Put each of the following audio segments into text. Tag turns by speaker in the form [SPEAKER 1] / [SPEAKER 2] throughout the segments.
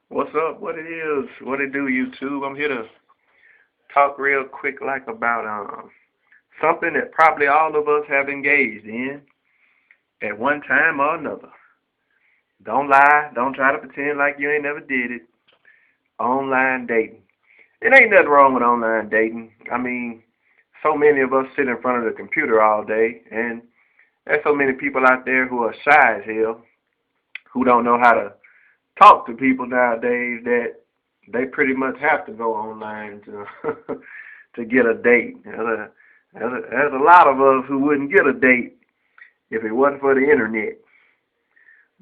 [SPEAKER 1] What's up? What it is? What it do, YouTube? I'm here to talk real quick, like about something that probably all of us have engaged in at one time or another. Don't lie. Don't try to pretend like you ain't never did it. Online dating. It ain't nothing wrong with online dating. I mean, so many of us sit in front of the computer all day, and there's so many people out there who are shy as hell, who don't know how to talk to people nowadays, that they pretty much have to go online to to get a date. There's a lot of us who wouldn't get a date if it wasn't for the internet.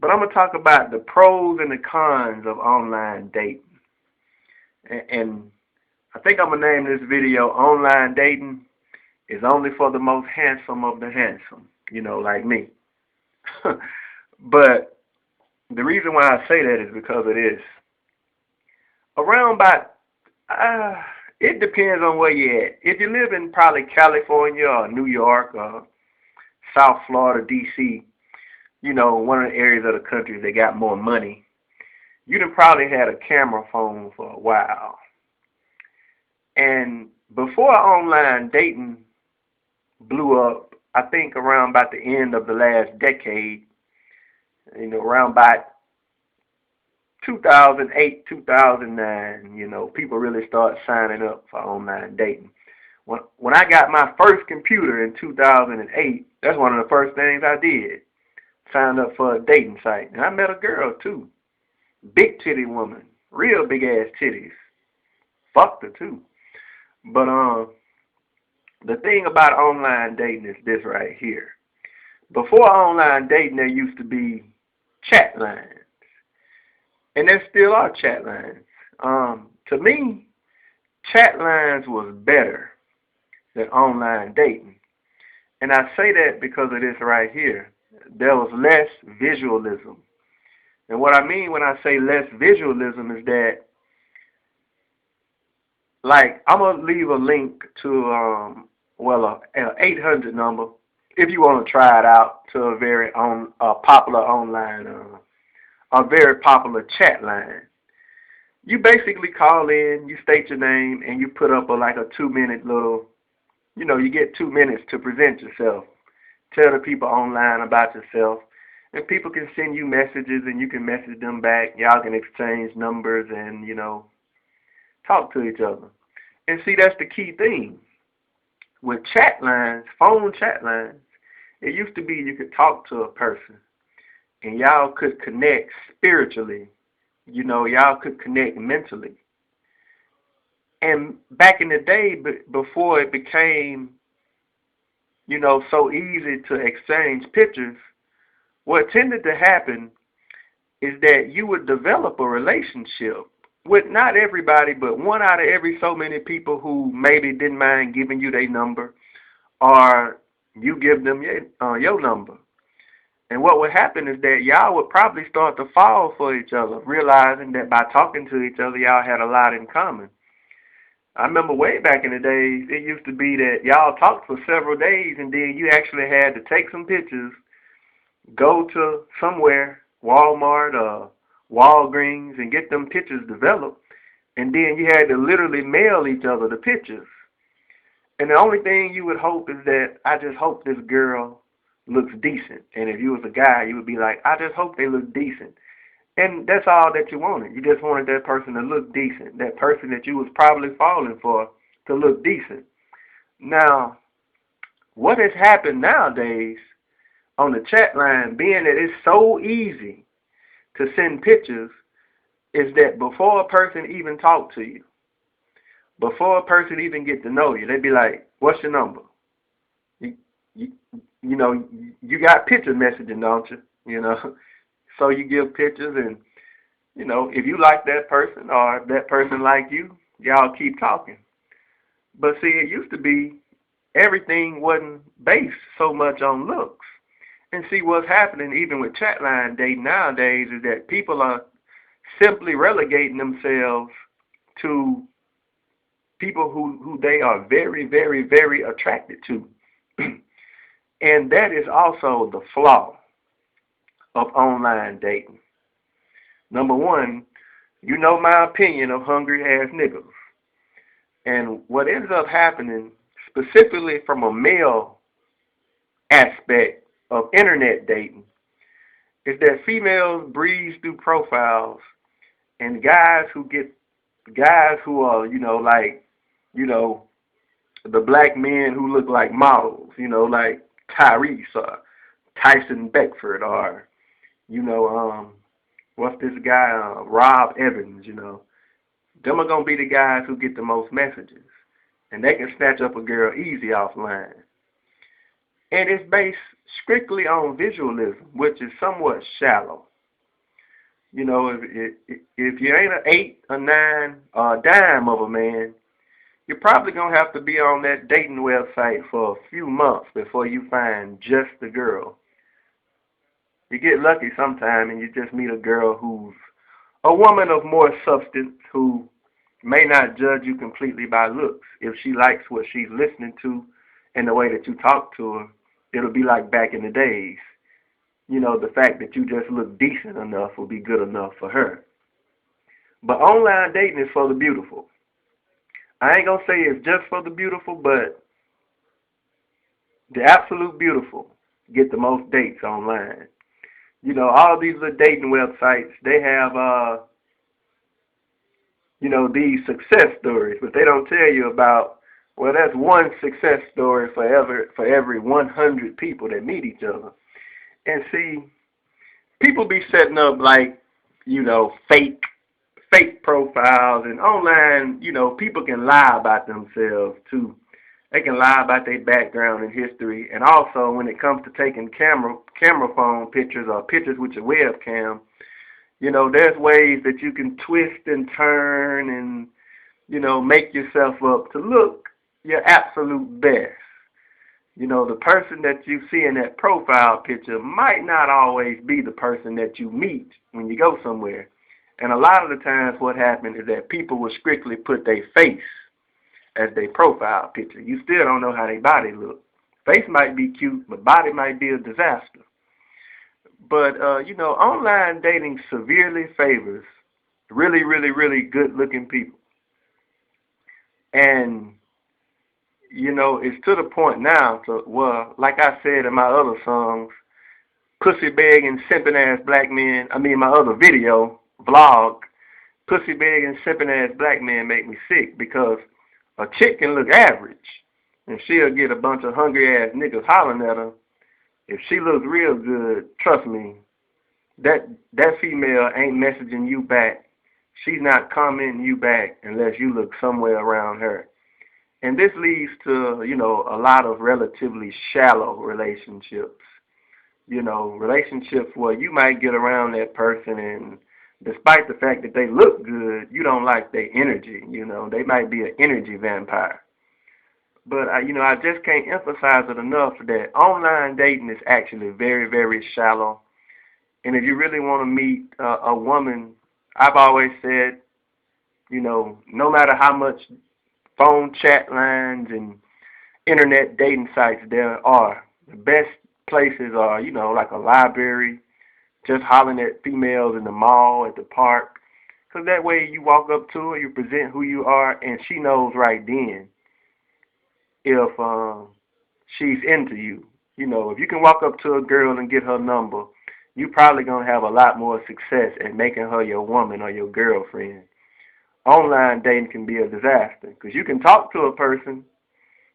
[SPEAKER 1] But I'm gonna talk about the pros and the cons of online dating, and I think I'm gonna name this video "Online Dating is Only for the Most Handsome of the Handsome." Like me. But the reason why I say that is because it is around about, it depends on where you're at. If you live in probably California or New York or South Florida, D.C., one of the areas of the country that got more money, you done probably had a camera phone for a while. And before online dating blew up, I think around about the end of the last decade, around about 2008, 2009, people really start signing up for online dating. When I got my first computer in 2008, that's one of the first things I did. Signed up for a dating site. And I met a girl, too. Big titty woman. Real big ass titties. Fucked her, too. But the thing about online dating is this right here. Before online dating, there used to be chat lines. And there still are chat lines. To me, chat lines was better than online dating. And I say that because of this right here. There was less visualism. And what I mean when I say less visualism is that, like, I'm going to leave a link to, an 800 number if you want to try it out, to a very popular online, a very popular chat line. You basically call in, you state your name, and you put up a 2-minute little, you get 2 minutes to present yourself. Tell the people online about yourself. And people can send you messages and you can message them back. Y'all can exchange numbers and, talk to each other. And see, that's the key thing. With chat lines, phone chat lines, it used to be you could talk to a person and y'all could connect spiritually. Y'all could connect mentally. And back in the day, before it became, so easy to exchange pictures, what tended to happen is that you would develop a relationship with not everybody, but one out of every so many people who maybe didn't mind giving you their number, or you give them your number. And what would happen is that y'all would probably start to fall for each other, realizing that by talking to each other, y'all had a lot in common. I remember way back in the days, it used to be that y'all talked for several days, and then you actually had to take some pictures, go to somewhere, Walmart or Walgreens, and get them pictures developed, and then you had to literally mail each other the pictures. And the only thing you would hope is that, I just hope this girl looks decent. And if you was a guy, you would be like, I just hope they look decent. And that's all that you wanted. You just wanted that person to look decent, that person that you was probably falling for to look decent. Now, what has happened nowadays on the chat line, being that it's so easy to send pictures, is that before a person even talk to you, before a person even get to know you, they be like, what's your number? You got picture messaging, don't you? So you give pictures, and, if you like that person or that person like you, y'all keep talking. But see, it used to be everything wasn't based so much on looks. And see, what's happening even with chatline dating nowadays is that people are simply relegating themselves to people who they are very, very, very attracted to. And that is also the flaw of online dating. Number one, you know my opinion of hungry ass niggas. And what ends up happening, specifically from a male aspect of internet dating, is that females breeze through profiles, and guys who are, you know, the black men who look like models, like Tyrese or Tyson Beckford, or, what's this guy, Rob Evans, Them are going to be the guys who get the most messages. And they can snatch up a girl easy offline. And it's based strictly on visualism, which is somewhat shallow. If you ain't an 8, a 9, or a dime of a man, you're probably going to have to be on that dating website for a few months before you find just the girl. You get lucky sometime and you just meet a girl who's a woman of more substance, who may not judge you completely by looks. If she likes what she's listening to and the way that you talk to her, it'll be like back in the days. The fact that you just look decent enough will be good enough for her. But online dating is for the beautiful. I ain't going to say it's just for the beautiful, but the absolute beautiful get the most dates online. All these little dating websites, they have, these success stories, but they don't tell you about, well, that's one success story for every 100 people that meet each other. And see, people be setting up like, fake profiles, and online, people can lie about themselves too. They can lie about their background and history. And also, when it comes to taking camera phone pictures or pictures with your webcam, there's ways that you can twist and turn and, make yourself up to look your absolute best. The person that you see in that profile picture might not always be the person that you meet when you go somewhere. And a lot of the times what happens is that people will strictly put their face as their profile picture. You still don't know how their body looks. Face might be cute, but body might be a disaster. But, online dating severely favors really, really, really good-looking people. And, it's to the point now, like I said in my other songs, pussy begging, simping ass black men, my other video, vlog, pussy begging, simping ass black men make me sick, because a chick can look average, and she'll get a bunch of hungry ass niggas hollering at her. If she looks real good, trust me, that female ain't messaging you back. She's not commenting you back unless you look somewhere around her. And this leads to, a lot of relatively shallow relationships. Relationships where you might get around that person, and despite the fact that they look good, you don't like their energy. They might be an energy vampire. But, I just can't emphasize it enough that online dating is actually very, very shallow. And if you really want to meet a woman, I've always said, no matter how much phone chat lines and internet dating sites there are, the best places are, like a library, just hollering at females in the mall, at the park. Because that way you walk up to her, you present who you are, and she knows right then if she's into you. If you can walk up to a girl and get her number, you're probably going to have a lot more success in making her your woman or your girlfriend. Online dating can be a disaster, because you can talk to a person,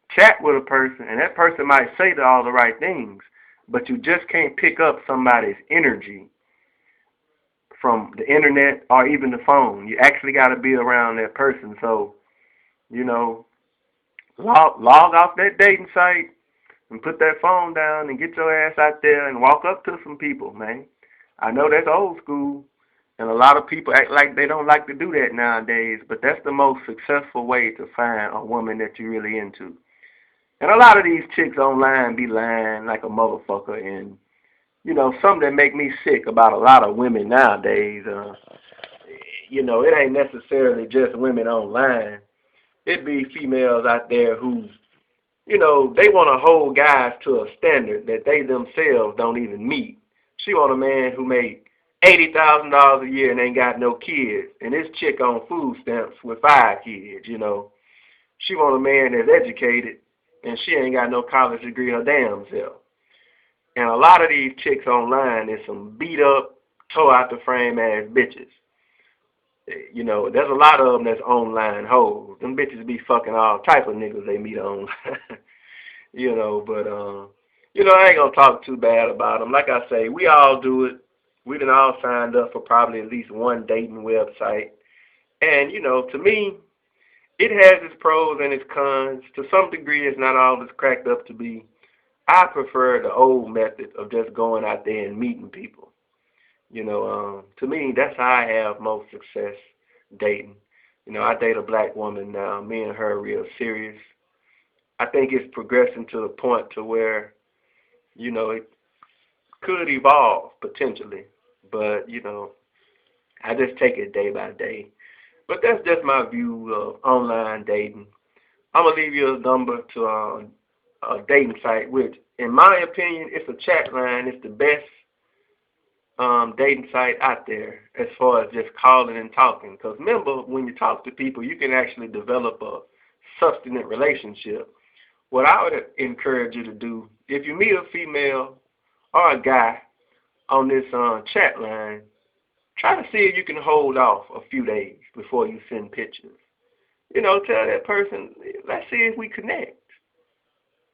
[SPEAKER 1] chat with a person, and that person might say all the right things, but you just can't pick up somebody's energy from the internet or even the phone. You actually got to be around that person. So, log off that dating site and put that phone down and get your ass out there and walk up to some people, man. I know that's old school, and a lot of people act like they don't like to do that nowadays, but that's the most successful way to find a woman that you're really into. And a lot of these chicks online be lying like a motherfucker, and, something that make me sick about a lot of women nowadays, it ain't necessarily just women online. It be females out there who, they want to hold guys to a standard that they themselves don't even meet. She want a man who make $80,000 a year and ain't got no kids, and this chick on food stamps with 5 kids, you know. She want a man that's educated, and she ain't got no college degree her damn self. And a lot of these chicks online is some beat up, tore out the frame ass bitches. You know, there's a lot of them that's online hoes. Them bitches be fucking all type of niggas they meet on. You know, but you know, I ain't gonna talk too bad about them. Like I say, we all do it. We done all signed up for probably at least one dating website. And, you know, to me, it has its pros and its cons. To some degree, it's not all it's cracked up to be. I prefer the old method of just going out there and meeting people. You know, to me, that's how I have most success dating. You know, I date a black woman now. Me and her are real serious. I think it's progressing to the point to where, you know, it could evolve potentially. But, you know, I just take it day by day. But that's just my view of online dating. I'm going to leave you a number to a dating site, which, in my opinion, it's a chat line. It's the best dating site out there as far as just calling and talking. Because remember, when you talk to people, you can actually develop a substantive relationship. What I would encourage you to do, if you meet a female or a guy on this chat line, try to see if you can hold off a few days before you send pictures. You know, tell that person, let's see if we connect.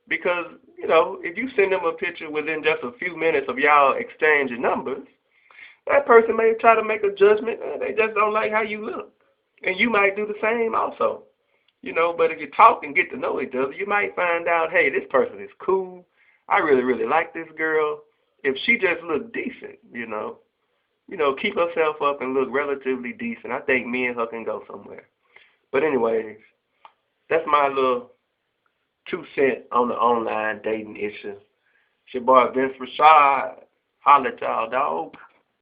[SPEAKER 1] Because, you know, if you send them a picture within just a few minutes of y'all exchanging numbers, that person may try to make a judgment. They just don't like how you look. And you might do the same also. You know, but if you talk and get to know each other, you might find out, hey, this person is cool. I really, really like this girl. If she just look decent, you know, keep herself up and look relatively decent, I think me and her can go somewhere. But anyways, that's my little 2 cents on the online dating issue. It's your boy Vince Rashad. Holla at y'all, dog.